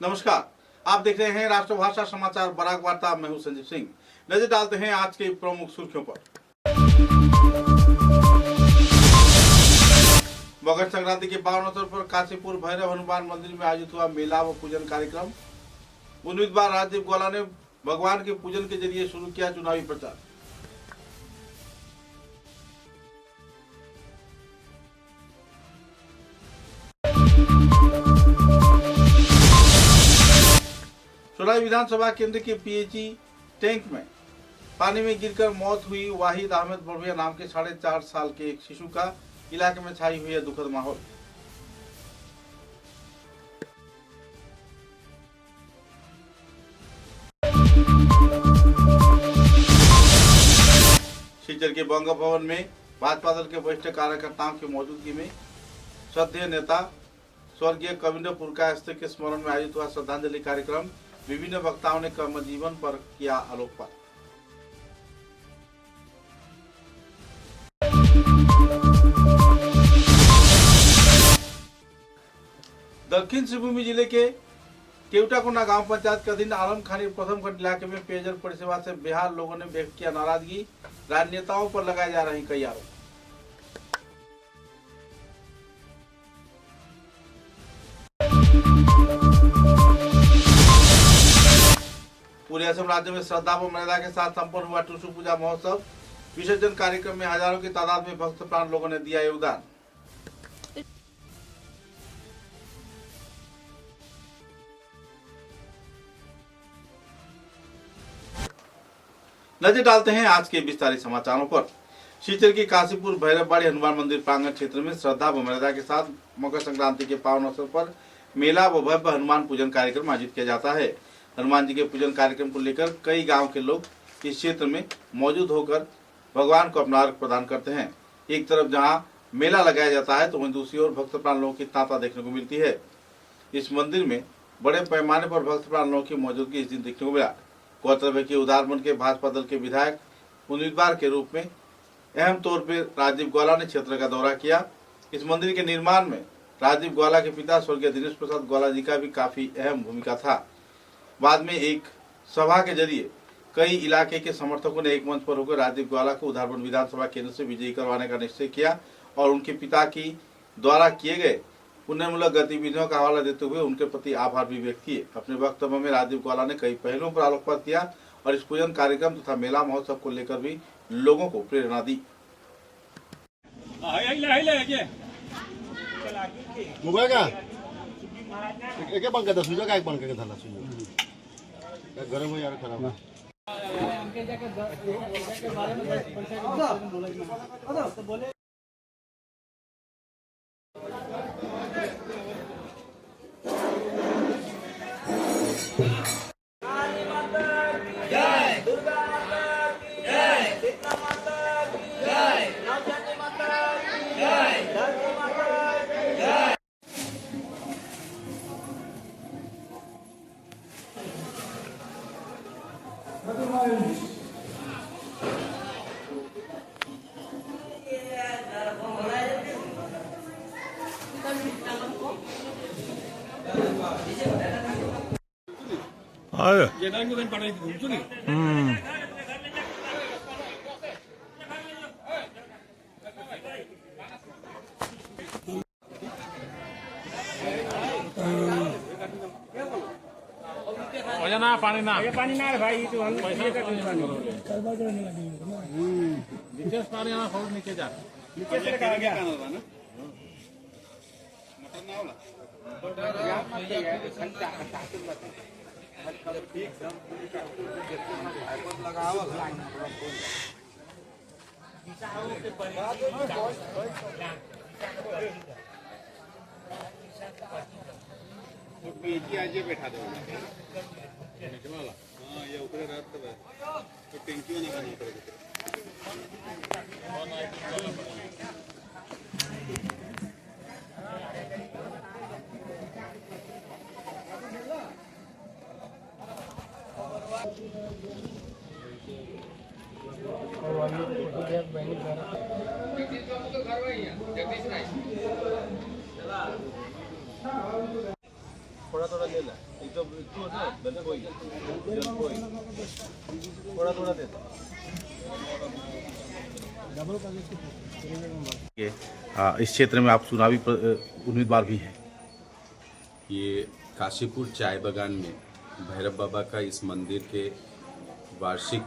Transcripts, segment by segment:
नमस्कार, आप देख रहे हैं राष्ट्रभाषा समाचार बराक वार्ता। मैं हूं संजीव सिंह। नजर डालते हैं आज के प्रमुख सुर्खियों पर। मकर संक्रांति के पावन अवसर पर काशीपुर भैरव हनुमान मंदिर में आयोजित हुआ मेला व पूजन कार्यक्रम। उम्मीदवार राजीव गोला ने भगवान के पूजन के जरिए शुरू किया चुनावी प्रचार। सोलाई विधानसभा केंद्र के पीएचई टैंक में पानी में गिरकर मौत हुई वाहिद अहमद बड़भिया नाम के 4.5 साल के एक शिशु का इलाके में छाई हुई है दुखद माहौल। शिलचर के बंग भवन में भाजपा दल के वरिष्ठ कार्यकर्ताओं की मौजूदगी में श्रद्धेय नेता स्वर्गीय कविंद्र पुरकायस्थ के स्मरण में आयोजित हुआ श्रद्धांजलि कार्यक्रम। विभिन्न वक्ताओं ने कर्म जीवन पर किया आलोकपात। दक्षिण सिंहभूम जिले के केवटाकोना गांव पंचायत के अधीन आलमखानी प्रथम खंड इलाके में पेयजल परिसेवा से बेहाल लोगों ने व्यक्त किया नाराजगी। राजनेताओं पर लगाए जा रहे कई आरोप। पूरे असम राज्य में श्रद्धा व मर्यादा के साथ संपन्न हुआ टुसु पूजा महोत्सव। विसर्जन कार्यक्रम में हजारों की तादाद में भक्त प्राण लोगों ने दिया योगदान। नजर डालते हैं आज के विस्तारित समाचारों पर। शिलचर के काशीपुर भैरवबाड़ी हनुमान मंदिर प्रांगण क्षेत्र में श्रद्धा व मर्यादा के साथ मकर संक्रांति के पावन अवसर पर मेला व भव्य हनुमान पूजन कार्यक्रम आयोजित किया जाता है। हनुमान जी के पूजन कार्यक्रम को लेकर कई गांव के लोग इस क्षेत्र में मौजूद होकर भगवान को अपना अर्घ प्रदान करते हैं। एक तरफ जहां मेला लगाया जाता है तो वहीं दूसरी ओर भक्त प्राण लोगों की तांता देखने को मिलती है। इस मंदिर में बड़े पैमाने पर भक्त प्राण लोगों की मौजूदगी इस दिन देखने को मिला। गौरतलब है कि उदारमंड के भाजपा दल के विधायक उम्मीदवार के रूप में अहम तौर पर राजीव गोला ने क्षेत्र का दौरा किया। इस मंदिर के निर्माण में राजीव गोला के पिता स्वर्गीय दिनेश प्रसाद गोला जी का भी काफी अहम भूमिका था। बाद में एक सभा के जरिए कई इलाके के समर्थकों ने एक मंच पर होकर राजीव गोला को उदारमंड विधानसभा केंद्र से विजयी करवाने का निश्चय किया और उनके पिता की द्वारा किए गए पुण्यमूलक गतिविधियों का हवाला देते हुए उनके प्रति आभार भी व्यक्त किए। अपने वक्तव्य में राजीव गोला ने कई पहलुओं पर आलोकपात किया और इस पूजन कार्यक्रम तथा मेला महोत्सव को लेकर भी लोगों को प्रेरणा दी। गरम हो यार खराब ना पानी ना भाई तो विशेष पानी यहाँ बहुत नीचे जा नीचे से क्या क्या ना आज बैठा दो हाँ ये ऊपर रात तक तो टैंकी में निकालना पड़ेगा। थोड़ा थोड़ा लेना एकदम कोई थोड़ा थोड़ा देता इस क्षेत्र में आप चुनावी उम्मीदवार भी हैं। ये काशीपुर चाय बागान में भैरव बाबा का इस मंदिर के वार्षिक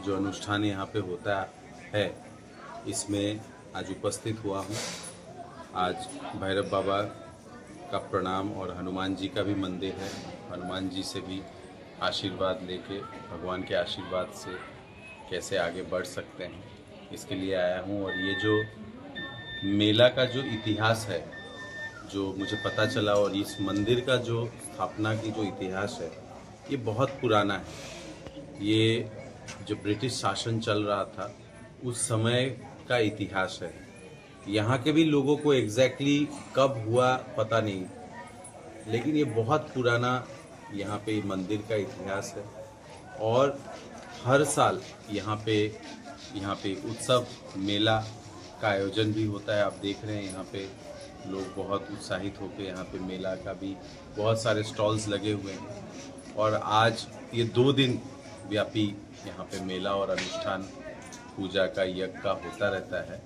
जो अनुष्ठान यहाँ पे होता है, इसमें आज उपस्थित हुआ हूँ। आज भैरव बाबा का प्रणाम और हनुमान जी का भी मंदिर है। हनुमान जी से भी आशीर्वाद लेके भगवान के आशीर्वाद से कैसे आगे बढ़ सकते हैं, इसके लिए आया हूँ। और ये जो मेला का जो इतिहास है, जो मुझे पता चला, और इस मंदिर का जो स्थापना की जो इतिहास है, ये बहुत पुराना है। ये जो ब्रिटिश शासन चल रहा था उस समय का इतिहास है। यहाँ के भी लोगों को एग्जैक्टली कब हुआ पता नहीं, लेकिन ये बहुत पुराना यहाँ पे मंदिर का इतिहास है। और हर साल यहाँ पे उत्सव मेला का आयोजन भी होता है। आप देख रहे हैं यहाँ पे लोग बहुत उत्साहित होकर यहाँ पे मेला का भी बहुत सारे स्टॉल्स लगे हुए हैं। और आज ये 2 दिन व्यापी यहाँ पे मेला और अनुष्ठान पूजा का यज्ञ का होता रहता है।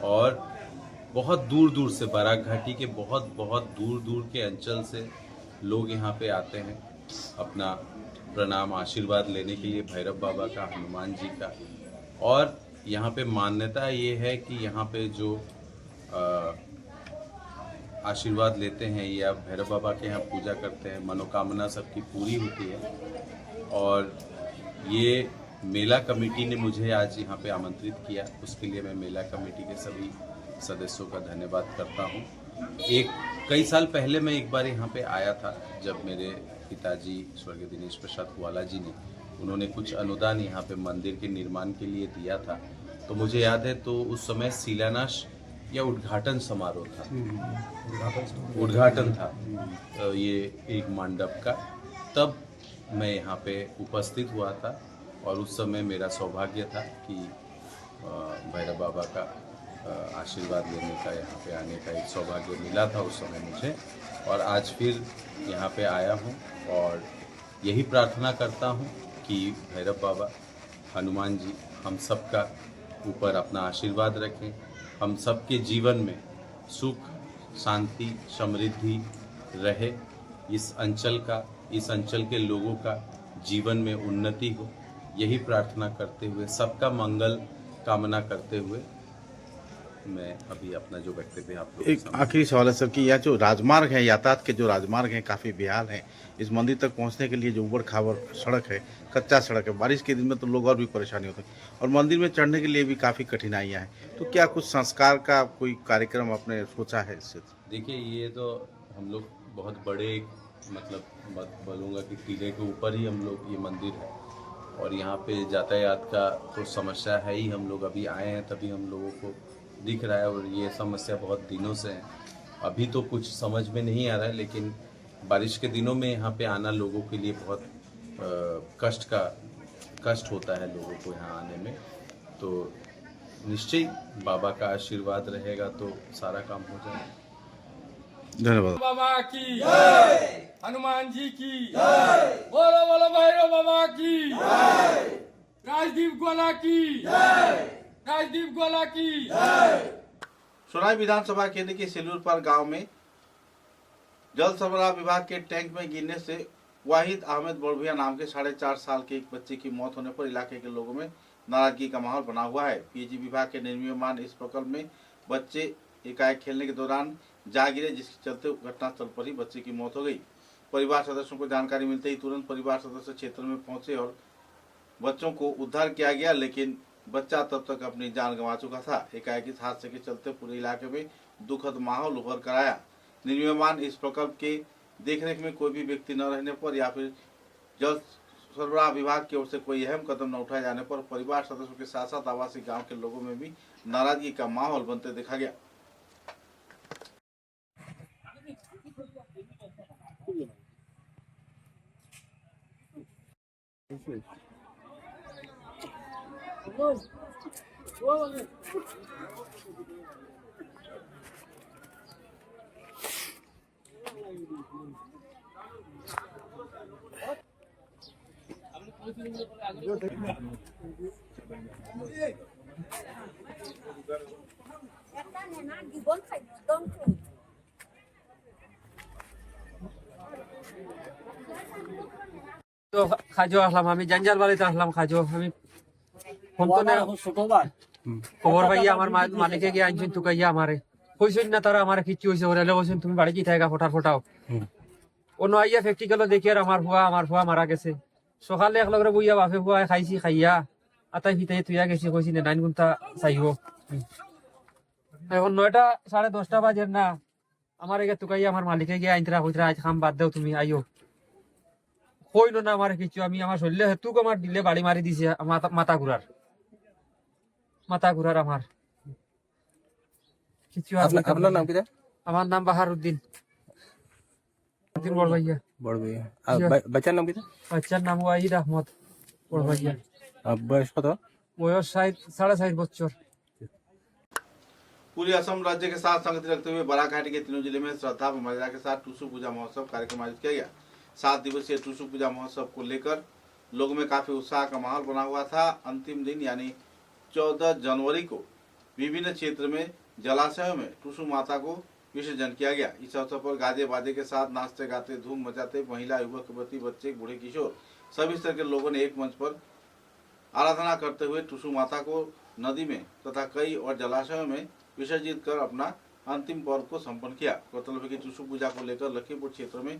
और बहुत दूर दूर से, बाराक घाटी के बहुत दूर दूर के अंचल से लोग यहाँ पे आते हैं अपना प्रणाम आशीर्वाद लेने के लिए भैरव बाबा का, हनुमान जी का। और यहाँ पे मान्यता ये है कि यहाँ पे जो आशीर्वाद लेते हैं या भैरव बाबा के यहाँ पूजा करते हैं, मनोकामना सबकी पूरी होती है। और ये मेला कमेटी ने मुझे आज यहाँ पे आमंत्रित किया, उसके लिए मैं मेला कमेटी के सभी सदस्यों का धन्यवाद करता हूँ। कई साल पहले मैं एक बार यहाँ पे आया था, जब मेरे पिताजी स्वर्गीय दिनेश प्रसाद वाला जी ने उन्होंने कुछ अनुदान यहाँ पे मंदिर के निर्माण के लिए दिया था। तो मुझे याद है, तो उस समय शिलान्यास या उद्घाटन समारोह था, उद्घाटन था ये एक मंडप का, तब मैं यहाँ पे उपस्थित हुआ था। और उस समय मेरा सौभाग्य था कि भैरव बाबा का आशीर्वाद लेने का, यहाँ पे आने का एक सौभाग्य मिला था उस समय मुझे। और आज फिर यहाँ पे आया हूँ और यही प्रार्थना करता हूँ कि भैरव बाबा, हनुमान जी हम सबका ऊपर अपना आशीर्वाद रखें, हम सबके जीवन में सुख, शांति, समृद्धि रहे, इस अंचल के लोगों का जीवन में उन्नति हो, यही प्रार्थना करते हुए, सबका मंगल कामना करते हुए मैं अभी अपना जो वक्तव्य आप लोग एक आखिरी सवाल है सर कि यह जो राजमार्ग है, यातायात के जो राजमार्ग हैं काफ़ी बेहाल हैं। इस मंदिर तक पहुंचने के लिए जो ऊबड़ खाबड़ सड़क है, कच्चा सड़क है, बारिश के दिन में तो लोग और भी परेशानी होते हैं, और मंदिर में चढ़ने के लिए भी काफ़ी कठिनाइयाँ हैं। तो क्या कुछ संस्कार का कोई कार्यक्रम आपने सोचा है इससे? देखिए, ये तो हम लोग बहुत बड़े, मतलब बोलूँगा कि टीले के ऊपर ही हम लोग, ये मंदिर है, और यहाँ पे यातायात का तो समस्या है ही। हम लोग अभी आए हैं तभी हम लोगों को दिख रहा है, और ये समस्या बहुत दिनों से है। अभी तो कुछ समझ में नहीं आ रहा है, लेकिन बारिश के दिनों में यहाँ पे आना लोगों के लिए बहुत कष्ट होता है लोगों को यहाँ आने में। तो निश्चय बाबा का आशीर्वाद रहेगा तो सारा काम हो जाएगा। धन्यवाद। बाबा की जय, हनुमान जी की जय, बोलो बोलो भैरव बाबा की जय, राजदीप गोला की जय, राजदीप गोला की जय। सोनाई विधानसभा केंद्र के सेलूरपार गांव में जल सरबराह विभाग के टैंक में गिरने से वाहिद अहमद बोरभिया नाम के 4.5 साल के एक बच्चे की मौत होने पर इलाके के लोगों में नाराजगी का माहौल बना हुआ है। पीएचई विभाग के निर्मीयमान इस प्रकल्प में बच्चे एकाएक खेलने के दौरान जा गिरे, जिसके चलते घटनास्थल पर ही बच्चे की मौत हो गई। परिवार सदस्यों को जानकारी मिलते ही तुरंत परिवार सदस्य क्षेत्र में पहुंचे और बच्चों को उद्धार किया गया, लेकिन बच्चा तब तक अपनी जान गंवा चुका था। एकाएक इस हादसे के चलते पूरे इलाके में दुखद माहौल उभर कर आया। निर्मीयमान इस प्रकल्प के देखरेख में कोई भी व्यक्ति न रहने पर या फिर जल सरबराह विभाग की ओर से कोई अहम कदम न उठाए जाने पर परिवार सदस्यों के साथ साथ आवासीय गांव के लोगों में भी नाराजगी का माहौल बनते देखा गया। একটা নে না জীবন খাই দম খাই তো খাজো আসলাম আমি জাঞ্জাল বাড়িতে আসলাম খাজো আমি ফোন তো না খবর পাইয়া আমার মালিকে গিয়ে আনছেন তুকাইয়া আমারে কইছেন না তারা আমার কিচ্ছু হয়েছে ওরা কইছেন তুমি বাড়ি কি থাকা ফটাও অন্য আইয়া প্র্যাকটিক্যালও দেখি আর আমার ফুয়া মারা গেছে সকালে এক লগে বইয়া বাপে ফুয়া খাইছি খাইয়া আতাই ফিতাই তুইয়া গেছি কইছি না 9 ঘন্টা চাইব এখন 9টা 10:30 বাজে না আমার এগে তুকাইয়া আমার মালিকে গিয়ে আইনতরা কইতরা আজ খাম বাদ দাও তুমি আইও কইল না আমার কিছু আমি আমার শরীরে হেতুক আমার দিলে বাড়ি মারি দিছে মাথা ঘুরার আমার কিছু আপনার নাম কি? আমার নাম বাহারউদ্দিন বড় ভাইয়া বড় ভাইয়া। বাচ্চার নাম কি? বাচ্চার নাম ওয়াহিদ আহমদ বড় ভাইয়া। বয়স কত? বয়স 60.5 বছর। पूरे असम राज्य के साथ संगति रखते हुए बराघाटी के तीनों जिले में श्रद्धा व मर्यादा के साथ टूसू पूजा महोत्सव कार्यक्रम आयोजित किया गया। 7 दिवसीय टूसू पूजा महोत्सव को लेकर लोगों में काफी उत्साह का माहौल बना हुआ था। अंतिम दिन यानी 14 जनवरी को विभिन्न क्षेत्र में जलाशयों में टूसू माता को विसर्जन किया गया। इस अवसर पर गाजे बाजे के साथ नाचते गाते धूम मचाते महिला, युवक, युवती, बच्चे, बूढ़े, किशोर सभी स्तर के लोगों ने एक मंच पर आराधना करते हुए टूसू माता को नदी में तथा कई और जलाशयों में विसर्जित कर अपना अंतिम पर्व को संपन्न किया। गौरतलब है कि टूसू पूजा को लेकर लखीमपुर क्षेत्र में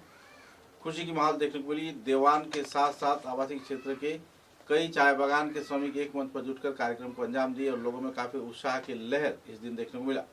खुशी की माहौल देखने को मिली। देवान के साथ साथ आवासीय क्षेत्र के कई चाय बागान के श्रमिक एक मंच पर जुटकर कार्यक्रम को अंजाम दिए और लोगों में काफी उत्साह की लहर इस दिन देखने को मिला।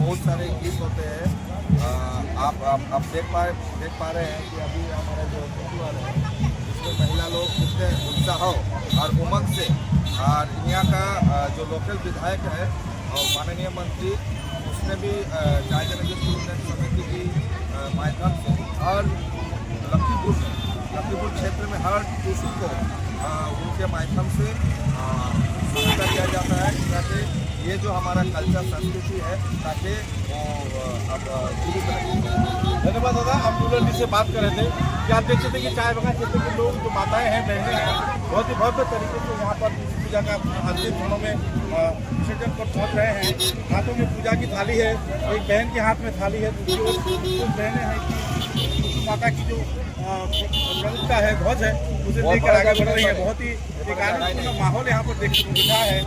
बहुत सारे गीत होते हैं। आप देख पा रहे हैं कि अभी हमारा जो फेस्टिवल है इसमें महिला लोग कितने उत्साह और उमंग से और यहाँ का जो लोकल विधायक है और माननीय मंत्री उसने भी चाय जनता स्टूडेंट समिति की माध्यम से और लखीमपुर क्षेत्र में हर टूसू को उनके माध्यम से सहायता किया जाता है ताकि ये जो हमारा कल्चर संस्कृति है ताकि वो अब जीवित रहे। धन्यवाद दादा। हम दुल्हन जी से बात कर रहे थे कि आप देख सकते हैं कि चाय बागान क्षेत्र के लोग जो माताएं हैं, बहनें हैं, बहुत ही भव्य तरीके से यहाँ पर पूजा का अंतिम क्षणों में विसर्जन पर पहुँच रहे हैं। हाथों में पूजा की थाली है, एक बहन के हाथ में थाली है, दूसरी ओर बहनें हैं कि माता की जो प्रमुखता है, ध्वज है, उसे लेकर आगे बढ़ रही है। बहुत ही एक आनंदपूर्ण माहौल यहाँ पर देखने को मिला है।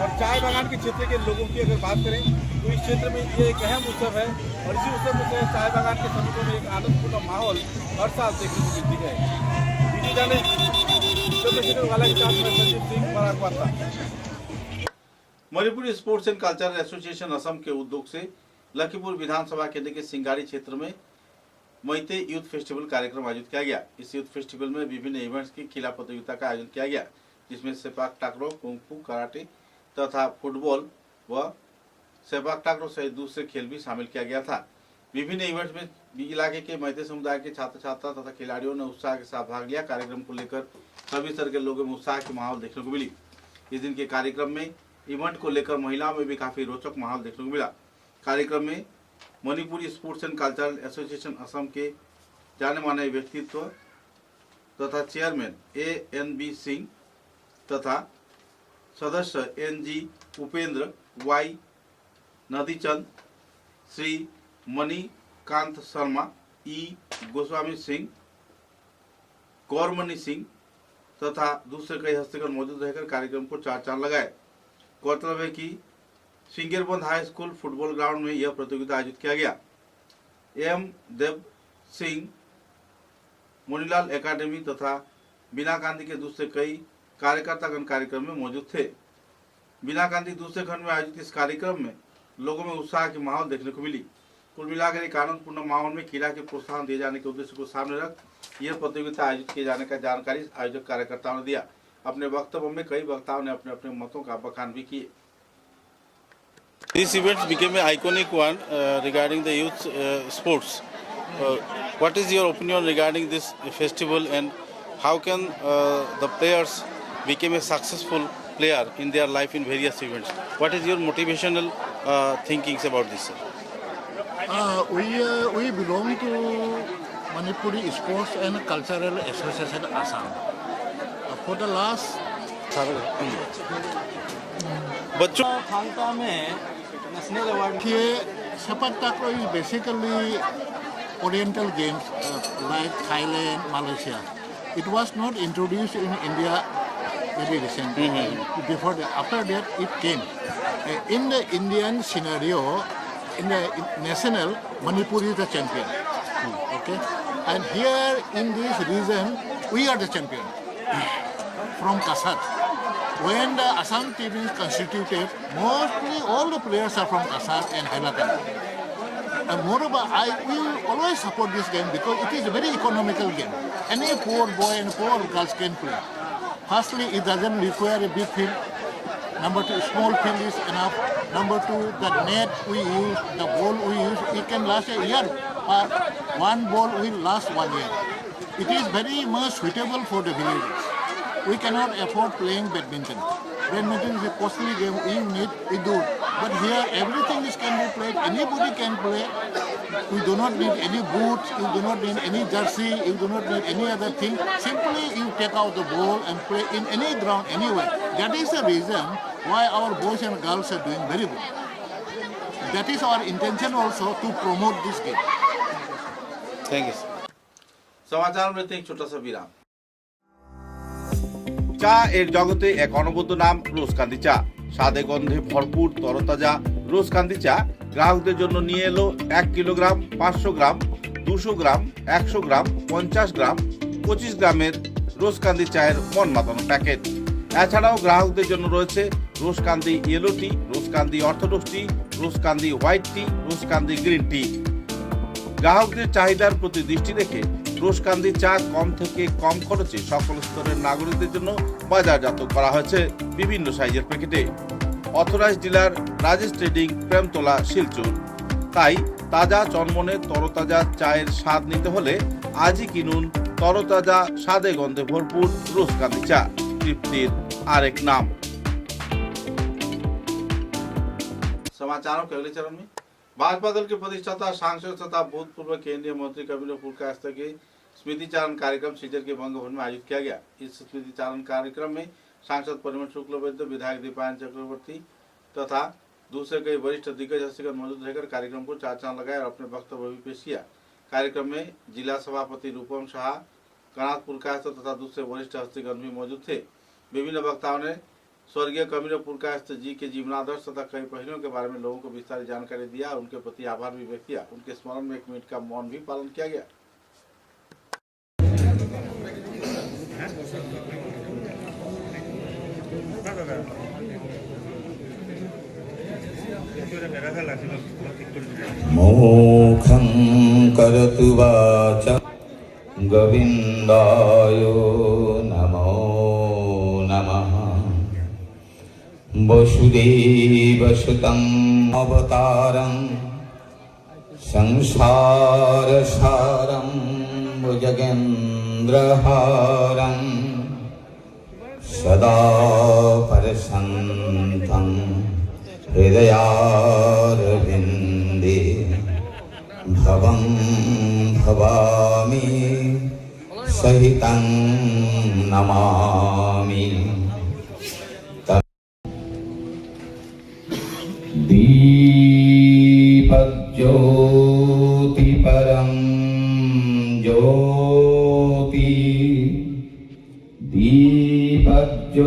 और चाय बागान के क्षेत्र के लोगों की अगर बात करें तो इस क्षेत्र में ये एक अहम उत्सव है और इसी उत्सव में चाय बागान के समीपों में एक आनंदपूर्ण माहौल हर साल देखने को मिलती है। बीजू जाने वाला के साथ मैं संजीव सिंह बरागवाता। Manipur sports and cultural association Assam के उद्योग से लखीमपुर विधानसभा केंद्र के सिंगाड़ी क्षेत्र में मैते यूथ फेस्टिवल कार्यक्रम आयोजित किया गया। इस यूथ फेस्टिवल में विभिन्न इवेंट्स की खेला प्रतियोगिता का आयोजन किया गया, जिसमें सेपाक टाकरो, कुंफू, कराटे तथा फुटबॉल व सेपाक टाकरो सहित दूसरे खेल भी शामिल किया गया था। विभिन्न इवेंट्स में इलाके के मैते समुदाय के छात्र छात्रा तथा खिलाड़ियों ने उत्साह के साथ भाग लिया। कार्यक्रम को लेकर सभी स्तर के लोगों में उत्साह की माहौल देखने को मिली। इस दिन के कार्यक्रम में इवेंट को लेकर महिलाओं में भी काफी रोचक माहौल देखने को मिला। कार्यक्रम में Manipuri sports and cultural association Assam के जाने माने व्यक्तित्व तथा चेयरमैन ANB सिंह तथा सदस्य NG Upendra, Y नदीचंद, Shri Manikant Sharma, E Goswami Singh, गौरमणि Singh तथा दूसरे कई हस्तीगण मौजूद रहकर कार्यक्रम को चार चांद लगाए। गौरतलब है कि सिंगेरबंद हाई स्कूल फुटबॉल ग्राउंड में यह प्रतियोगिता आयोजित किया गया। M देव सिंह मुनीलाल एकेडमी तथा बिना गांधी के दूसरे कई कार्यकर्तागण कार्यक्रम में मौजूद थे। बिना गांधी दूसरे खंड में आयोजित इस कार्यक्रम में लोगों में उत्साह की माहौल देखने को मिली। कुल मिलाकर एक आनंदपूर्ण माहौल में खेल के प्रोत्साहन दिए जाने के उद्देश्य को सामने रख यह प्रतियोगिता आयोजित किए जाने का जानकारी आयोजक कार्यकर्ताओं ने दिया। अपने वक्तव्य में कई वक्ताओं ने अपने अपने मतों का बखान भी किए। This event became an iconic one regarding the youth sports. What is your opinion regarding this festival, and how can the players become a successful player in their life in various events? What is your motivational thinkings about this, sir? We belong to Manipuri Sports and Cultural Association Assam. For the last बच्चों खानका में national award sepak takraw is basically Oriental games like Thailand, Malaysia. It was not introduced in India very recently. Before that, after that, it came. In the Indian scenario, in the national, Manipur is the champion. Okay, and here in this region, we are the champion from Kasar. When the Assam team is constituted, mostly all the players are from Kasar and Hailakandi. And moreover, I will always support this game because it is a very economical game. Any poor boy and poor girls can play. Firstly, it doesn't require a big field. Number two, small field is enough. Number two, the net we use, the ball we use, it can last a year. One ball will last 1 year. It is very much suitable for the villages. We cannot afford playing badminton. Badminton is a costly game. We do. But here everything can be played. Anybody can play. We do not need any boots. You do not need any jersey. You do not need any other thing. Simply you take out the ball and play in any ground, anywhere. That is the reason why our boys and girls are doing very good. That is our intention also to promote this game. Thank you. समाचार में एक छोटा सा विराम। চা এর জগতে এক অনবদ্য নাম রোজকান্দি চা। স্বাদে গন্ধে ভরপুর তরতাজা রোজকান্দি চা গ্রাহকদের জন্য নিয়ে এলো 1 কিলোগ্রাম, 500 গ্রাম, 200 গ্রাম, 100 গ্রাম, 50 গ্রাম, 25 গ্রামের রোজকান্দি চায়ের মন মাতানো প্যাকেট। এছাড়াও গ্রাহকদের জন্য রয়েছে রোজকান্দি ইয়েলো টি, রোজকান্দি অর্থোডক্স টি, রোজকান্দি হোয়াইট টি, রোজকান্দি গ্রিন টি। গ্রাহকদের চাহিদার প্রতি দৃষ্টি রেখে রোজকান্দি চা কম থেকে কম খরচে সকল স্তরের নাগরিকদের জন্য বাজারজাত করা হয়েছে বিভিন্ন সাইজের প্যাকেটে। Authorised dealer Rajesh trading, Premtala, Silchar. তাই তাজা চনমনে তরতাজা চায়ের স্বাদ নিতে হলে আজই কিনুন তরতাজা স্বাদে গন্ধে ভরপুর রোজকান্দি চা, তৃপ্তির আরেক नाम। समाचारों के अगले चरण में भाजपा दल के प्रतिष्ठाता सांसद तथा भूतपूर्व केंद्रीय मंत्री कबीर पुरकायस्थ के स्मृति चारण कार्यक्रम सीजर के बंग भवन में आयोजित किया गया। इस स्मृति चारण कार्यक्रम में सांसद परिमल शुक्लवैद्य, विधायक दीपायन चक्रवर्ती तथा दूसरे कई वरिष्ठ दिग्गज हस्तीगण मौजूद रहकर कार्यक्रम को चार चांद लगाए और अपने वक्तव्य भी पेश किया। कार्यक्रम में जिला सभापति रूपम शाह, कनाथ पुरकायस्थ तथा दूसरे वरिष्ठ हस्तीगण भी मौजूद थे। विभिन्न वक्ताओं ने स्वर्गीय कबीर पुरकायस्थ जी के जीवनादर्श तथा कई पहलुओं के बारे में लोगों को विस्तारित जानकारी दिया। उनके प्रति आभार भी व्यक्त किया। उनके स्मरण में 1 मिनट का मौन भी पालन किया गया। मोखं करतु वाचा गोविन्दाय नमो नमः। वसुदेवसुतं अवतारं संसारसारं भुजगेन्द्रहारं सदा परसन्तं हृदयारविन्दे भवं भवामि सहितं नमामि दीपज्योति परं ज्योति दीपज्योति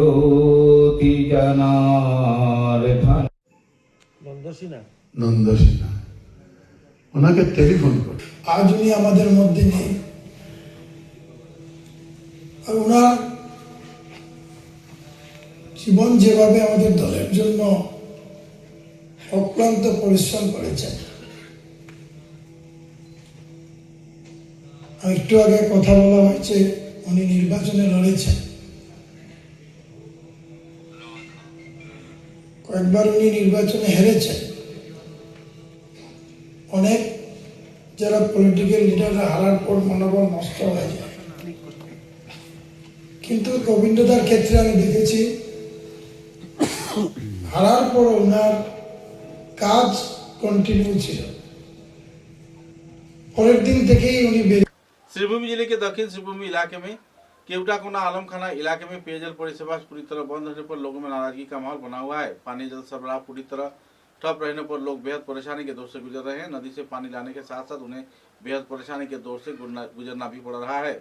जनार्दन নন্দসিনা ওনাকে টেলিফোন করে আজ উনি আমাদের মধ্যে নেই আর ওনার জীবন যেভাবে আমাদের দলের জন্য অক্লান্ত পরিশ্রম করেছেন, একটু আগে কথা বলা হয়েছে উনি নির্বাচনে লড়েছেন, কয়েকবার উনি নির্বাচনে হেরেছেন। অনেক যারা পলিটিক্যাল লিডাররা হারার পর মনোবল নষ্ট হয়ে যায়, কিন্তু গোবিন্দদার ক্ষেত্রে আমি দেখেছি হারার পর ওনার কাজ কন্টিনিউ ছিল। পরের দিন থেকেই উনি श्रीभूमि जिले के दक्षिण श्रीभूमि इलाके में केवटाकोना आलमखाना इलाके में पेयजल परिसेवा पूरी तरह बंद होने पर लोगों में नाराजगी का माहौल बना हुआ है। पानी जल सरबराह पूरी तरह ठप रहने पर लोग बेहद परेशानी के दौर से गुजर रहे हैं। नदी से पानी लाने के साथ साथ उन्हें बेहद परेशानी के दौर से गुजरना भी पड़ रहा है।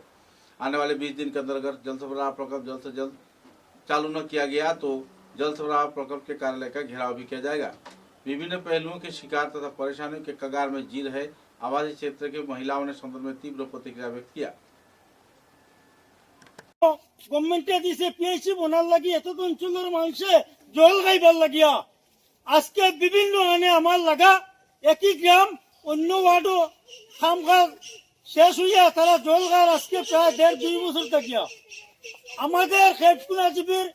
आने वाले 20 दिन के अंदर अगर जल सरबराह प्रकल्प जल्द से जल्द चालू न किया गया तो जल सरबराह प्रकल्प के कार्यालय का घेराव भी किया जाएगा। विभिन्न पहलुओं के शिकार तथा परेशानियों के कगार में जी रहे आवासीय क्षेत्र के महिलाओं ने संदर्भ में तीव्र प्रतिक्रिया व्यक्त किया। গভর্নমেন্টে দিছে পিএইচি বনার লাগি এত অঞ্চলের মানুষে জল গাইবার লাগিয়া আজকে বিভিন্ন আনে আমার লাগা একই গ্রাম অন্য ওয়ার্ডও কামকাজ শেষ হইয়া তারা জল গার আজকে প্রায় 1.5-2 বছর থাকিয়া আমাদের খেপকুনা জীবীর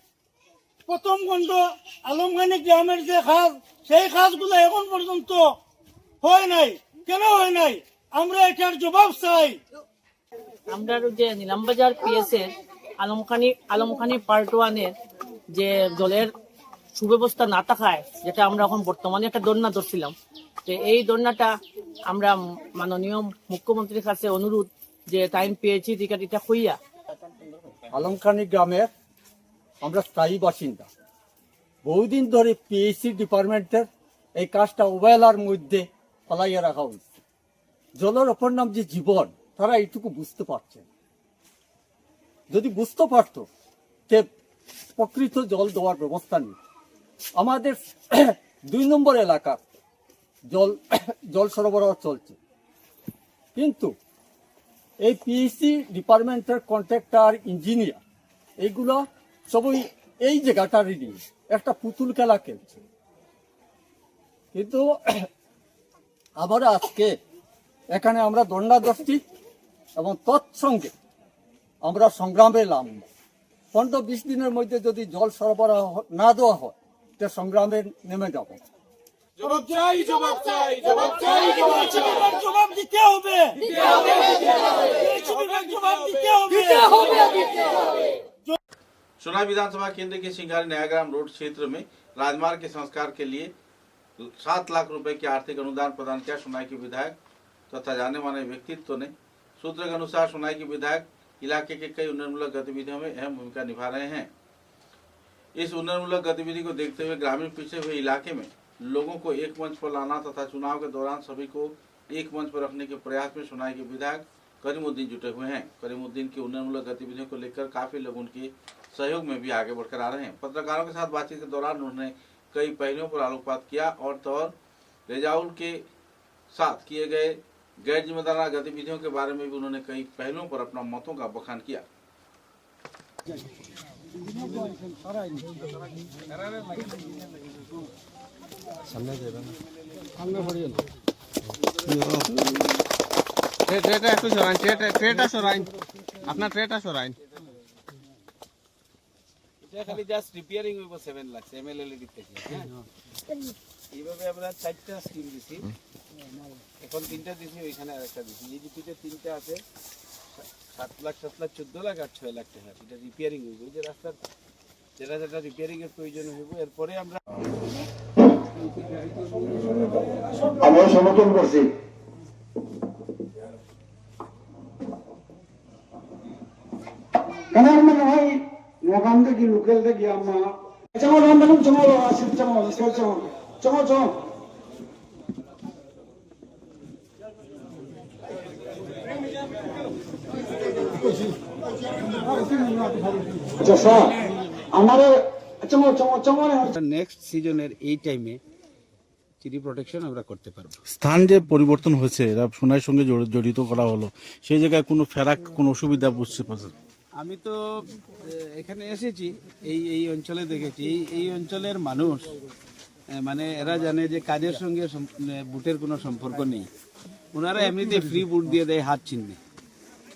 প্রথম খণ্ড আলমখানি গ্রামের যে খাস সেই খাসগুলো এখন পর্যন্ত হয় নাই। কেন হয় নাই আমরা এটার জবাব চাই। আমরা যে নিলামবাজার পিএস এর আলমখানি পার্ট 1 এর যে জলের সুব্যবস্থা না থাকায় যেটা আমরা এখন বর্তমানে একটা দন্না ধরছিলাম, তো এই দন্নাটা আমরা মাননীয় মুখ্যমন্ত্রীর কাছে অনুরোধ যে টাইম পেয়েছি টিকা হইয়া। আলমখানি গ্রামের আমরা স্থায়ী বাসিন্দা, বহুদিন ধরে পিএইচি ডিপার্টমেন্টের এই কাজটা অবহেলার মধ্যে ফলাইয়া রাখা হয়েছে। জলের অপর নাম যে জীবন, তারা এইটুকু বুঝতে পারছে। যদি বুঝতে পারত যে প্রকৃত জল দেওয়ার ব্যবস্থা নেই। আমাদের 2 নম্বর এলাকার জল সরবরাহ চলছে, কিন্তু এই পিএইচি ডিপার্টমেন্টের কন্ট্রাক্টর ইঞ্জিনিয়ার এইগুলো সবই এই জায়গাটারই নিয়ে একটা পুতুল খেলা খেলছে। কিন্তু আবার আজকে এখানে আমরা দণ্ডা দশটি এবং তৎসঙ্গে আমরা সংগ্রামে নামব। 15-20 দিনের মধ্যে যদি জল সরবরাহ না দেওয়া হয় তে সংগ্রামে নেমে যাব। জবাব চাই, জবাব চাই, জবাব চাই, জবাব দিতে হবে, सोनाई विधानसभा केंद्र के सिंगारी नयाग्राम रोड क्षेत्र में राजमार्ग के संस्कार के लिए 7 लाख रुपए के आर्थिक अनुदान प्रदान किया। सोनाई के विधायक तथा जाने माने व्यक्तित्व ने सूत्र के अनुसार सोनाई के विधायक इलाके के कई उन्नयनमूलक गतिविधियों में अहम भूमिका निभा रहे हैं। इस उन्नयनमूलक गतिविधि को देखते हुए ग्रामीण पिछड़े हुए इलाके में लोगों को एक मंच पर लाना तथा चुनाव के दौरान सभी को एक मंच पर रखने के प्रयास में सोनाई के विधायक करीमुद्दीन जुटे हुए हैं। करीमुद्दीन की उन्नयनमूलक गतिविधियों को लेकर काफी लोग उनके सहयोग में भी आगे बढ़कर आ रहे हैं। पत्रकारों के साथ बातचीत के दौरान उन्होंने कई पहलुओं पर आलोकपात किया और तौर रेजाउल के साथ किए गए गैर जिम्मेदाराना गतिविधियों के बारे में भी उन्होंने कई पहलुओं पर अपना मतों का बखान किया। আপনার ট্রেটা সরাইন খালি জাস্ট রিপেয়ারিং হইব 7 লাখ এমএলএলডি থেকে। এইভাবে আমরা 4টা স্কিম দিছি। এখন 3টা দিছি, ওইখানে আরেকটা দিছি। এই যে পিঠে 3টা আছে, 7 লাখ 14 লাখ আর 6 লাখ টাকা। এটা রিপেয়ারিং হইব, এই যে রাস্তার যেটা রিপেয়ারিং এর প্রয়োজন হইব। এরপরে আমরা সমর্থন করছি। কারণ মনে হয় ওখান থেকে লোকাল থেকে আমরা নেক্সট সিজনের এই টাইমে চিড়ি প্রোটেকশন আমরা করতে পারবো। স্থান যে পরিবর্তন হয়েছে, এরা সোনার সঙ্গে জড়িত করা হলো, সেই জায়গায় কোনো ফেরাক কোনো অসুবিধা বুঝতে পারছেন? আমি তো এখানে এসেছি, এই অঞ্চলে দেখেছি, এই অঞ্চলের মানুষ মানে এরা জানে যে কাজের সঙ্গে বুটের কোনো সম্পর্ক নেই। ওনারা এমনিতে ফ্রি বুট দিয়ে দেয় হাত চিহ্নে।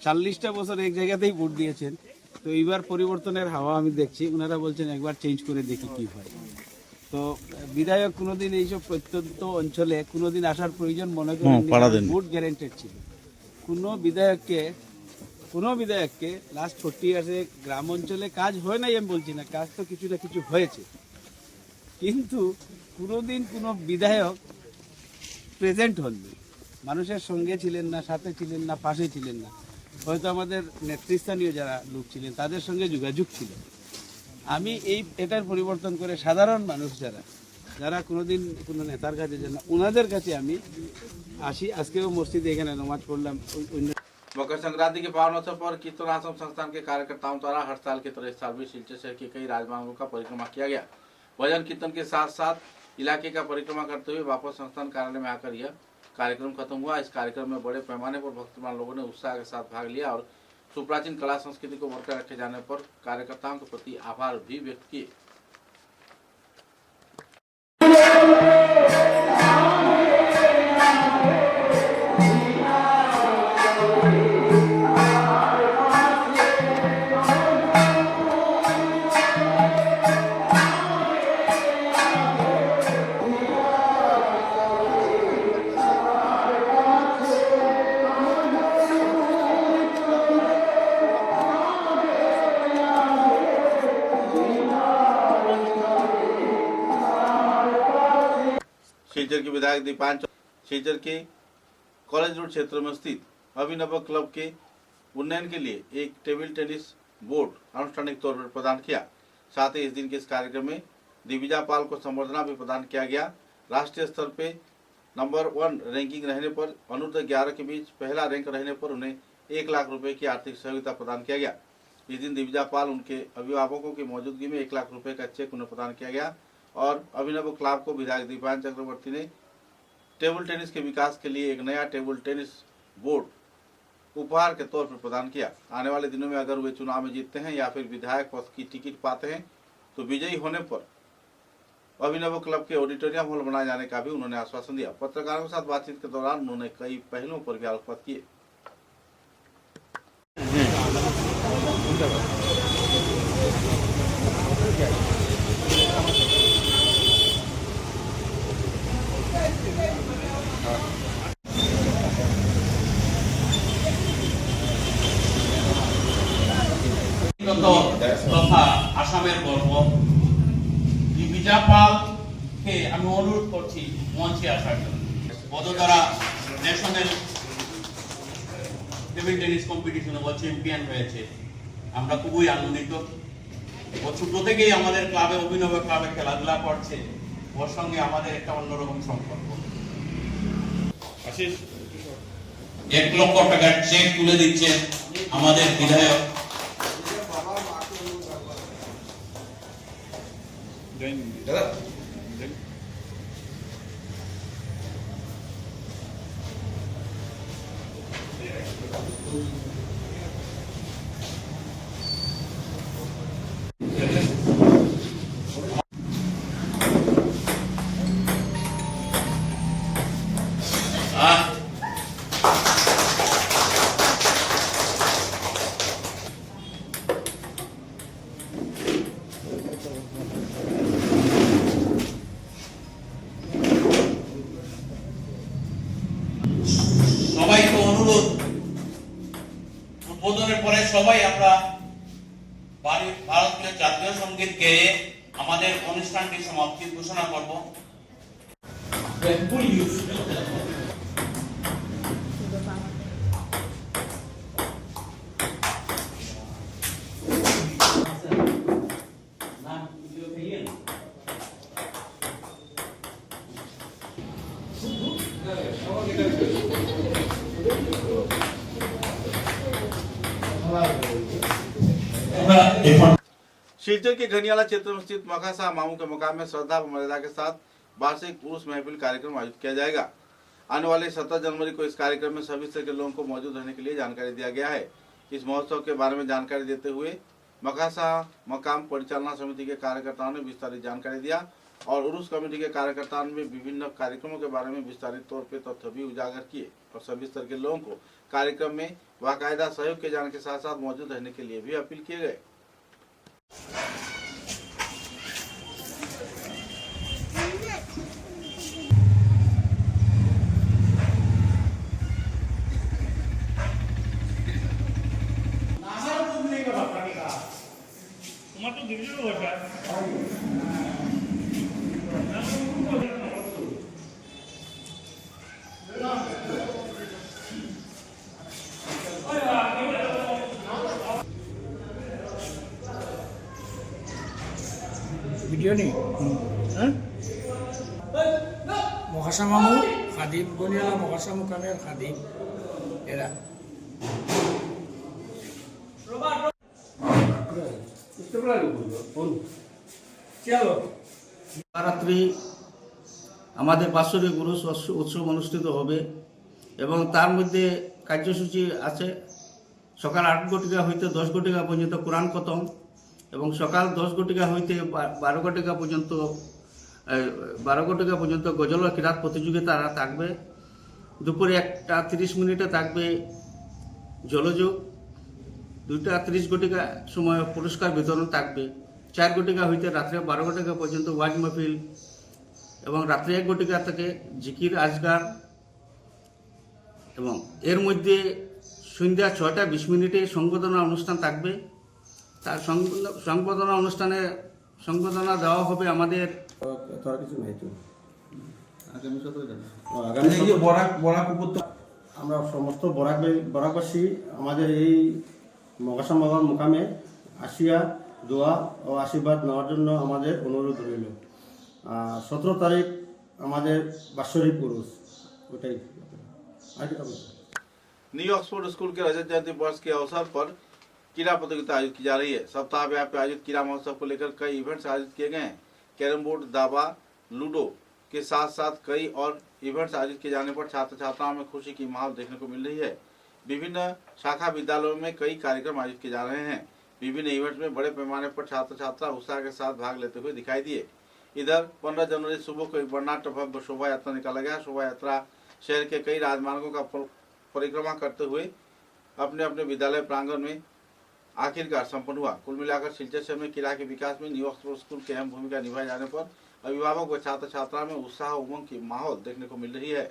40টা বছর এক জায়গাতেই বুট দিয়েছেন, তো এইবার পরিবর্তনের হাওয়া আমি দেখছি। ওনারা বলছেন একবার চেঞ্জ করে দেখি কি হয়। তো বিধায়ক কোনোদিন এইসব প্রত্যন্ত অঞ্চলে কোনোদিন আসার প্রয়োজন মনে করেন, বুট গ্যারেন্টেড ছিল। কোনো বিধায়ককে লাস্ট 40 ইয়ার্সে গ্রাম অঞ্চলে কাজ হয় নাই আমি বলছি না, কাজ তো কিছু না কিছু হয়েছে, কিন্তু কোনোদিন কোনো বিধায়ক প্রেজেন্ট হননি, মানুষের সঙ্গে ছিলেন না, সাথে ছিলেন না, পাশে ছিলেন না। হয়তো আমাদের নেতৃস্থানীয় যারা লোক ছিলেন তাদের সঙ্গে যোগাযোগ ছিল। আমি এটার পরিবর্তন করে সাধারণ মানুষ যারা কোনোদিন কোনো নেতার কাছে যান না, ওনাদের কাছে আমি আসি। আজকেও মসজিদে এখানে নমাজ পড়লাম। मकर संक्रांति के पावन अवसर पर कीर्तन आश्रम संस्थान के कार्यकर्ताओं द्वारा हर साल की तरह इस साल भी सिलचर शहर के कई राजमार्गों का परिक्रमा किया गया। भजन कीर्तन के साथ साथ इलाके का परिक्रमा करते हुए वापस संस्थान कार्यालय में आकर यह कार्यक्रम खत्म हुआ। इस कार्यक्रम में बड़े पैमाने पर भक्तमान लोगों ने उत्साह के साथ भाग लिया और सुप्राचीन कला संस्कृति को बरकरार रखे जाने पर कार्यकर्ताओं के प्रति आभार भी व्यक्त किए। शिलचर के विधायक दीपांचल शिलचर के कॉलेज रोड क्षेत्र में स्थित अभिनव क्लब के उन्नयन के लिए एक टेबल टेनिस बोर्ड आनुष्ठानिक तौर पर प्रदान किया। साथ ही इस दिन के इस कार्यक्रम में दिविजा पाल को संबर्धना भी प्रदान किया गया। राष्ट्रीय स्तर पे नंबर 1 रैंकिंग रहने पर अनुर्ध 11 के बीच पहला रैंक रहने पर उन्हें 1 लाख रुपए की आर्थिक सहयोगिता प्रदान किया गया। इस दिन दिविजा पाल उनके अभिभावकों की मौजूदगी में 1 लाख रुपए का चेक उन्हें प्रदान किया गया और अभिनव क्लब को विधायक दीपान चक्रवर्ती ने टेबल टेनिस के विकास के लिए एक नया टेबल टेनिस बोर्ड उपहार के तौर पर प्रदान किया। आने वाले दिनों में अगर वे चुनाव में जीतते हैं या फिर विधायक पद की टिकट पाते हैं तो विजयी होने पर अभिनव क्लब के ऑडिटोरियम हॉल बनाए जाने का भी उन्होंने आश्वासन दिया। पत्रकारों के साथ बातचीत के दौरान उन्होंने कई पहलुओं पर भी आलोकपात किए। তথা আসামের গর্ব দিবিজা পালকে আমি অনুরোধ করছি মঞ্চে আসার জন্য। বদোদরা ন্যাশনাল টেবিল টেনিস কম্পিটিশনে ও চ্যাম্পিয়ন হয়েছে, আমরা খুবই আনন্দিত। ও ছোট থেকেই আমাদের ক্লাবে অভিনব ক্লাবে খেলাধুলা করছে, ওর সঙ্গে আমাদের একটা অন্যরকম সম্পর্ক। 1 লক্ষ টাকার চেক তুলে দিচ্ছেন আমাদের বিধায়ক। উদ্বোধনের পরে সবাই আমরা ভারতীয় জাতীয় সঙ্গীত গেয়ে আমাদের অনুষ্ঠানটি সমাপ্তি ঘোষণা করব। शिलचर के घनियाला क्षेत्र में स्थित मखासा मामू के मकाम में श्रद्धा व मर्यादा के साथ वार्षिक उर्स महफिल कार्यक्रम आयोजित किया जाएगा। आने वाले 17 जनवरी को इस कार्यक्रम में सभी स्तर के लोगों को मौजूद रहने के लिए जानकारी दिया गया है। इस महोत्सव के बारे में जानकारी देते हुए मखासा मकाम परिचालना समिति के कार्यकर्ताओं ने विस्तारित जानकारी दिया और उर्स कमेटी के कार्यकर्ताओं ने विभिन्न कार्यक्रमों के बारे में विस्तारित तौर पर तथ्य भी उजागर किए और सभी स्तर के लोगों को कार्यक्रम में बाकायदा सहयोग किए जाने के साथ साथ मौजूद रहने के लिए भी अपील किए गए। ভিডিও নেই মহাশা মামু খাদিম গনিয়ালা মহাশা মুকামের খাদিম এরা রাত্রি আমাদের বাৎসরিক উরুস উৎসব অনুষ্ঠিত হবে এবং তার মধ্যে কার্যসূচি আছে সকাল 8 ঘটিকা হইতে 10 ঘটিকা পর্যন্ত কোরআন খতম এবং সকাল 10 ঘটিকা হইতে 12 ঘটিকা পর্যন্ত গজল ও কিরাত প্রতিযোগিতা থাকবে। দুপুরে 1:30 মিনিটে থাকবে জলযোগ, 2:30 ঘটিকা সময় পুরস্কার বিতরণ থাকবে। 4 ঘটিকা হইতে রাত্রে 12 ঘটিকা পর্যন্ত ওয়াজ মাহফিল এবং রাত্রে 1 ঘটিকা থেকে জিকির আজগার এবং এর মধ্যে সন্ধ্যা 6:20 মিনিটে সংবর্ধনা অনুষ্ঠান থাকবে। তার সংবর্ধনা অনুষ্ঠানে সংবর্ধনা দেওয়া হবে আমাদের আমরা সমস্ত বরাকবাসী আমাদের এই মহাশা মামার মুকামে আসিয়া দোয়া ও আশীর্বাদ নেওয়ার জন্য আমাদের অনুরোধ রইল। 17 তারিখ আমাদের বাৎসরিক উরুস ওটাই। न्यू ऑक्सफोर्ड स्कूल के रजत जयंती वर्ष के अवसर पर क्रीड़ा प्रतियोगिता आयोजित की जा रही है। सप्ताह व्यापी आयोजित क्रीड़ा महोत्सव को लेकर कई इवेंट्स आयोजित किए गए हैं। कैरम बोर्ड, दावा, लूडो के साथ साथ कई और इवेंट्स आयोजित किए जाने पर छात्र छात्राओं में खुशी की माहौल देखने को मिल रही है। विभिन्न शाखा विद्यालयों में कई कार्यक्रम आयोजित किए जा रहे हैं। विभिन्न इवेंट्स में बड़े पैमाने पर छात्र छात्रा उत्साह के साथ भाग लेते हुए दिखाई दिए। इधर 15 जनवरी सुबह को एक वर्णाढ्य भव्य शोभा यात्रा निकाला गया। शोभा यात्रा शहर के कई राजमार्गों का परिक्रमा करते हुए अपने अपने विद्यालय प्रांगण में आखिरकार संपन्न हुआ। कुल मिलाकर शिलचर शहर में क्रीड़ा के विकास में न्यू ऑक्सफोर्ड स्कूल की अहम भूमिका निभाए जाने पर अभिभावक व छात्र छात्रा में उत्साह उमंग की माहौल देखने को मिल रही है।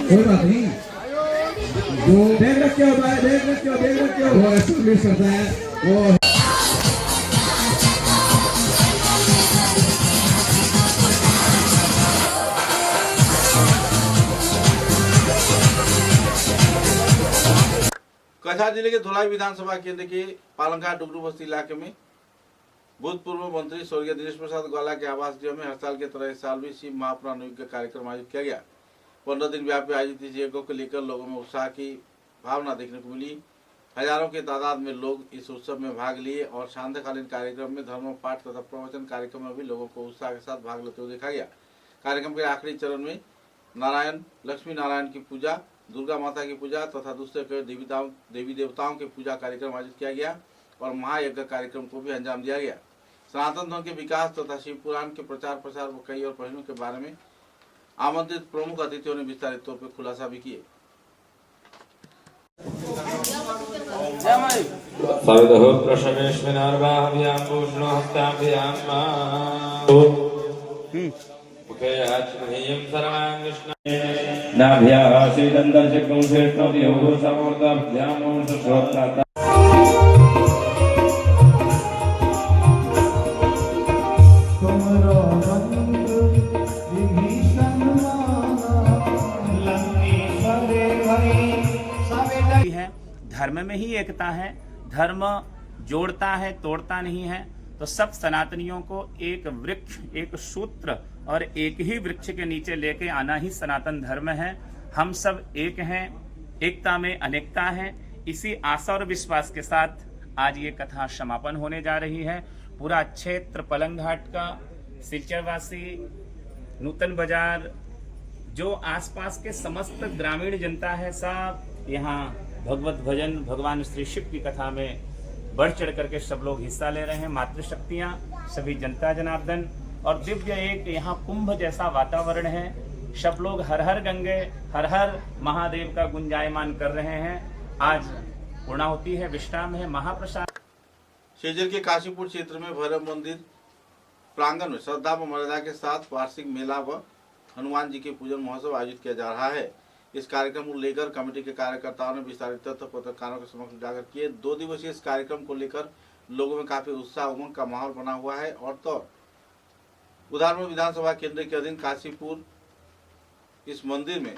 कोई बात नहीं, जो बैग रख के वो एस्टेब्लिश करता है वो कछार जिले के धुलाई विधानसभा केंद्र के पालंका डुगरू बस्ती इलाके में भूतपूर्व मंत्री स्वर्गीय दिनेश प्रसाद ग्वाला के आवास गृह में हर साल की तरह इस साल भी शिव महापुराण युग कार्यक्रम आयोजित किया गया। 15 दिन व्यापी आयोजित इस यज्ञ को लेकर लोगों में उत्साह की भावना देखने को मिली। हजारों की तादाद में लोग इस उत्सव में भाग लिए और सांध्यकालीन कार्यक्रम में धर्म पाठ तथा प्रवचन कार्यक्रम में भी लोगों को उत्साह के साथ भाग लेते हुए देखा गया। कार्यक्रम के आखिरी चरण में लक्ष्मी नारायण की पूजा, दुर्गा माता की पूजा तथा दूसरे कई देवी देवताओं की पूजा कार्यक्रम आयोजित किया गया। और महायज्ञ कार्यक्रम को भी अंजाम दिया गया। सनातन धर्म के विकास तथा शिव पुराण के प्रचार प्रसार व कई और पहलुओं के बारे में आमंत्रित प्रमुख अतिथियों ने विस्तारित तौर पर खुलासा भी किए। धर्म में ही एकता है, धर्म जोड़ता है, तोड़ता नहीं है। तो सब सनातनियों को एक वृक्ष, एक सूत्र और एक ही वृक्ष के नीचे लेके आना ही सनातन धर्म है। हम सब एक हैं, एकता में अनेकता है। इसी आशा और विश्वास के साथ आज ये कथा समापन होने जा रही है। पूरा क्षेत्र पलंगघाट का, सिलचरवासी, नूतन बाजार, जो आसपास के समस्त ग्रामीण जनता है, सब यहाँ भगवत भजन, भगवान श्री शिव की कथा में बढ़ चढ़ करके सब लोग हिस्सा ले रहे हैं। मातृशक्तियाँ, सभी जनता जनार्दन और दिव्य एक यहाँ कुंभ जैसा वातावरण है। सब लोग हर हर गंगे, हर हर महादेव का गुंजायमान कर रहे हैं। आज पूर्णाहुति है, विश्राम है, महाप्रसाद। शेजर के काशीपुर क्षेत्र में भैरव मंदिर प्रांगण में श्रद्धा व मर्यादा के साथ वार्षिक मेला व हनुमान जी के पूजन महोत्सव आयोजित किया जा रहा है। इस कार्यक्रम को लेकर कमेटी के कार्यकर्ताओं ने विस्तारित तथ्य पत्रकारों के समक्ष उजागर किए। 2 दिवसीय इस कार्यक्रम को लेकर लोगों में काफी उत्साह उमंग का माहौल बना हुआ है। और तो उदाहरण विधानसभा केंद्र के अधीन काशीपुर इस मंदिर में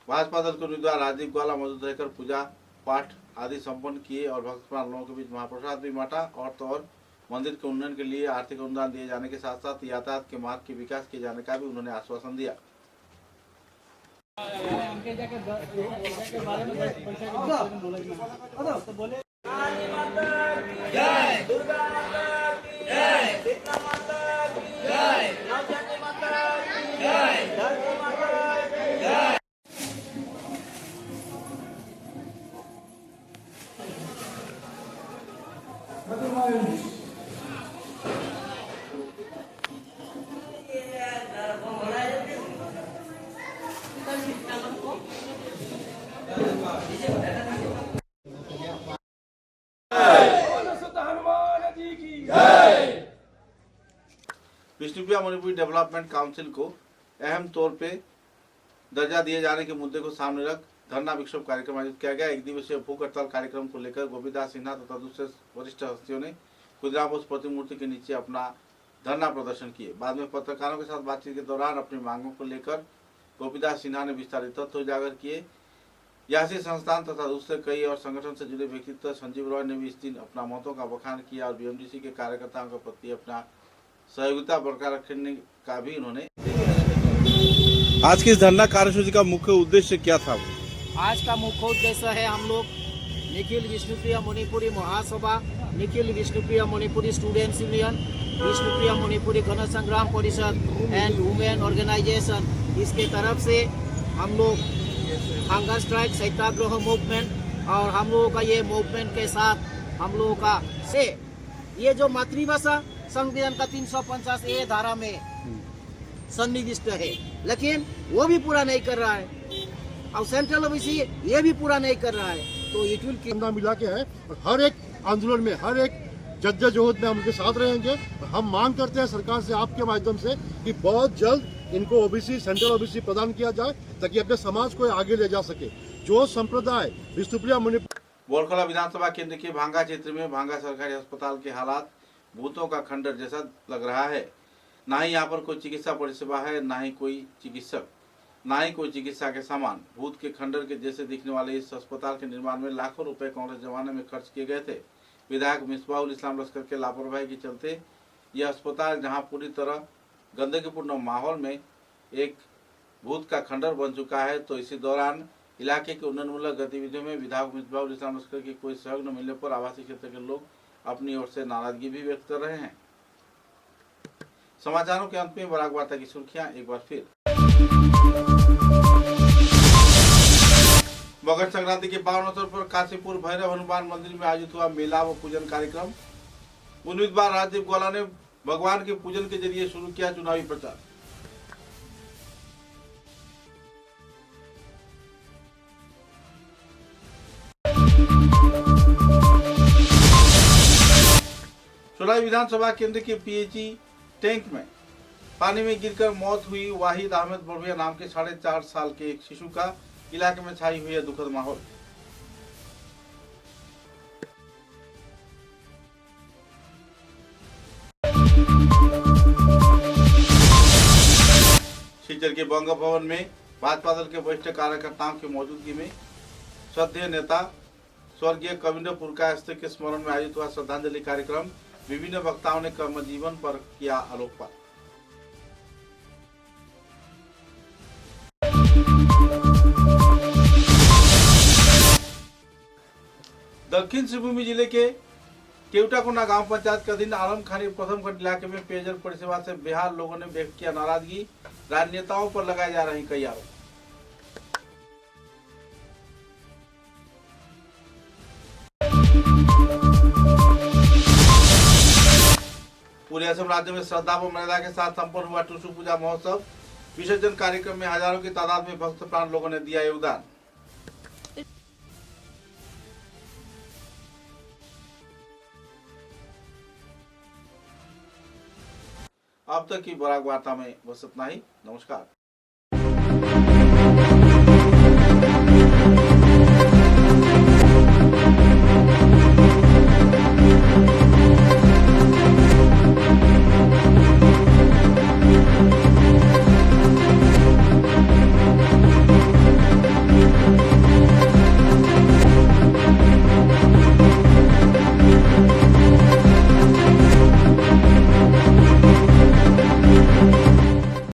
भाजपा दल के उम्मीदवार राजीव ग्वाला मौजूद रहकर पूजा पाठ आदि संपन्न किए और भक्तप्राण लोगों के बीच महाप्रसाद भी बांटा। और तो और मंदिर के उन्नयन के लिए आर्थिक अनुदान दिए जाने के साथ साथ यातायात के मार्ग के विकास किए जाने का भी उन्होंने आश्वासन दिया। विष्णुप्रिया मणिपुरी डेवलपमेंट काउंसिल को अहम तौर पे दर्जा दिए जाने के मुद्दे को सामने रख धरना विक्षोभ कार्यक्रम आयोजित किया गया। 1 दिवसीय भूख हड़ताल कार्यक्रम को लेकर गोपीदास सिन्हा तथा दूसरे वरिष्ठ हस्तियों ने खुदराम बोस प्रतिमूर्ति के नीचे अपना धरना प्रदर्शन किए। बाद में पत्रकारों के साथ बातचीत के दौरान अपनी मांगों को लेकर गोपीदास सिन्हा ने विस्तारित तथ्य उजागर किए। यासी संस्थान तथा दूसरे कई और संगठन से जुड़े व्यक्तित्व संजीव रॉय ने भी इस दिन अपना मतों का बखान किया और बीएमडीसी के कार्यकर्ताओं के प्रति अपना सहयोगिता बरकरार रखने का भी उन्होंने। आज की इस धरना कार्यसूची का मुख्य उद्देश्य क्या था? आज का मुख्य उद्देश्य है हम लोग निखिल विष्णुप्रिया मणिपुरी महासभा, निखिल विष्णुप्रिया मणिपुरी स्टूडेंट्स यूनियन, विष्णुप्रिया मणिपुरी गण संग्राम परिषद एंड वुमेन ऑर्गेनाइजेशन, इसके तरफ से हम लोग हंगर स्ट्राइक सत्याग्रह मूवमेंट और हम लोगों का ये मूवमेंट के साथ हम लोगों का से ये जो मातृभाषा संविधान का 350A धारा में सन्निविष्ट है, लेकिन वो भी पूरा नहीं कर रहा है और सेंट्रल ओबीसी ये भी पूरा नहीं कर रहा है। तो इट विल मिला के है और हर एक आंदोलन में, हर एक जद्दोजहद में हम उनके साथ रहेंगे। और हम मांग करते हैं सरकार से आपके माध्यम से कि बहुत जल्द इनको ओबीसी, सेंट्रल ओबीसी प्रदान किया जाए ताकि अपने समाज को आगे ले जा सके। जो संप्रदाय विष्णुप्रिया मणिपुर बोरखला विधानसभा केंद्र के भांगा क्षेत्र में भांगा सरकारी अस्पताल के हालात भूतों का खंडर जैसा लग रहा है। ना ही यहाँ पर कोई चिकित्सा परिसेवा है, ना ही कोई चिकित्सक, ना ही कोई चिकित्सा के सामान। भूत के खंडर के जैसे दिखने वाले इस अस्पताल के निर्माण में लाखों रुपए कांग्रेस जमाने में खर्च किए गए थे। विधायक मिसबाहुल इस्लाम लश्कर के लापरवाही के चलते यह अस्पताल जहां पूरी तरह गंदगीपूर्ण माहौल में एक भूत का खंडर बन चुका है, तो इसी दौरान इलाके के उन्नयनमूलक गतिविधियों में विधायक मिसबाहुल इस्लाम लश्कर की कोई सहयोग न मिलने पर आवासीय क्षेत्र के लोग अपनी ओर से नाराजगी भी व्यक्त कर रहे हैं। समाचारों के अंत में बराक वार्ता की सुर्खियां एक बार फिर। मकर संक्रांति के पावन अवसर पर काशीपुर भैरव हनुमान मंदिर में आयोजित हुआ मेला व पूजन कार्यक्रम। उम्मीदवार राजदीप गोला ने भगवान के पूजन के जरिए शुरू किया चुनावी प्रचार। सोलाई विधानसभा केंद्र के पीएचई टैंक में पानी में गिरकर मौत हुई वाहिद अहमद बड़ुआ नाम के 4.5 साल के एक शिशु का इलाके में छाई हुई है दुखद माहौल। शिलचर के बंग भवन में भाजपा दल के वरिष्ठ कार्यकर्ताओं की मौजूदगी में श्रद्धेय नेता स्वर्गीय कविंद्र पुरकायस्थ के स्मरण में आयोजित हुआ श्रद्धांजलि कार्यक्रम। विभिन्न वक्ताओं ने कर्म जीवन पर किया आलोकपात। दक्षिण सिंहभूम जिले के केवटाकोना गांव पंचायत के अधीन आलमखानी प्रथम खंड इलाके में पेयजल परिसेवा से बेहाल लोगों ने व्यक्त किया नाराजगी। राजनेताओं पर लगाए जा रहे कई आरोप। पूरे असम राज्य में श्रद्धा व मर्यादा के साथ संपन्न हुआ टुसु पूजा महोत्सव। विसर्जन कार्यक्रम में हजारों की तादाद में भक्त प्राण लोगों ने दिया योगदान। अब तक की बराक वार्ता में बस इतना ही। नमस्कार।